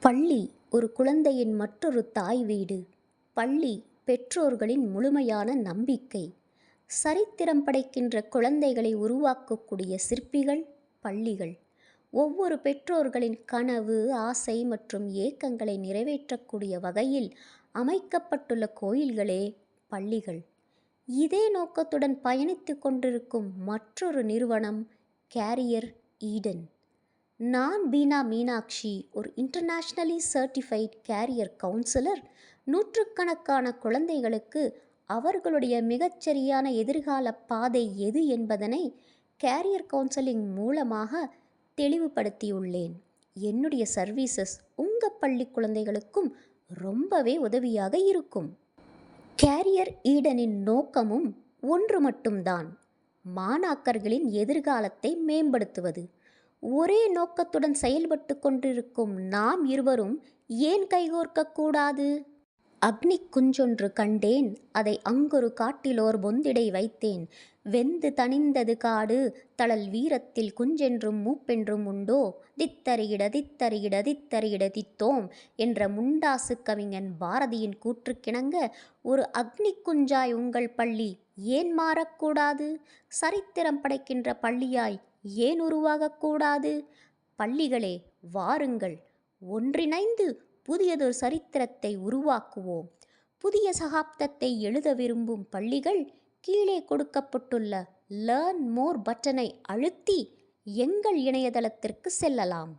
பள்ளி ஒரு குழந்தையின் மற்றொரு தாய் வீடு. பள்ளி பெற்றோர்களின் முழுமையான நம்பிக்கை. சரித்திரம் படைக்கின்ற குழந்தைகளை உருவாக்கக்கூடிய சிற்பிகள் பள்ளிகள். ஒவ்வொரு பெற்றோர்களின் கனவு, ஆசை மற்றும் ஏக்கங்களை நிறைவேற்றக்கூடிய வகையில் அமைக்கப்பட்டுள்ள கோயில்களே பள்ளிகள். இதே நோக்கத்துடன் பயணித்து கொண்டிருக்கும் மற்றொரு நிறுவனம் கேரியர் ஈடன். நான் பீனா மீனாட்சி, ஒரு இன்டர்நேஷ்னலி சர்டிஃபைட் கேரியர் கவுன்சிலர். நூற்றுக்கணக்கான குழந்தைகளுக்கு அவர்களுடைய மிகச்சரியான எதிர்கால பாதை எது என்பதனை கேரியர் கவுன்சிலிங் மூலமாக தெளிவுபடுத்தியுள்ளேன். என்னுடைய சர்வீசஸ் உங்கள் பள்ளி குழந்தைகளுக்கும் ரொம்பவே உதவியாக இருக்கும். கேரியர் ஈடனின் நோக்கமும் ஒன்று மட்டும்தான், மாணாக்கர்களின் எதிர்காலத்தை மேம்படுத்துவது. ஒரே நோக்கத்துடன் செயல்பட்டு கொண்டிருக்கும் நாம் இருவரும் ஏன் கைகோர்க்கக்கூடாது? அக்னி குஞ்சொன்று கண்டேன், அதை அங்கொரு காட்டிலோர் பொந்திடை வைத்தேன். வெந்து தணிந்தது காடு, தழல் வீரத்தில் குஞ்சென்றும் மூப்பென்றும் உண்டோ. தித்தறியிட தித்தறியிட தித்தறியிட தித்தோம் என்ற முண்டாசு கவிஞன் பாரதியின் கூற்றுக்கிணங்க, ஒரு அக்னி குஞ்சாய் உங்கள் பள்ளி ஏன் மாறக்கூடாது? சரித்திரம் படைக்கின்ற பள்ளியாய் ஏன் உருவாகக்கூடாது? பள்ளிகளே வாருங்கள், ஒன்றிணைந்து புதியதொரு சரித்திரத்தை உருவாக்குவோம். புதிய சகாப்தத்தை எழுத விரும்பும் பள்ளிகள் கீழே கொடுக்கப்பட்டுள்ள லேர்ன் மோர் பட்டனை அழுத்தி எங்கள் இணையதளத்திற்கு செல்லலாம்.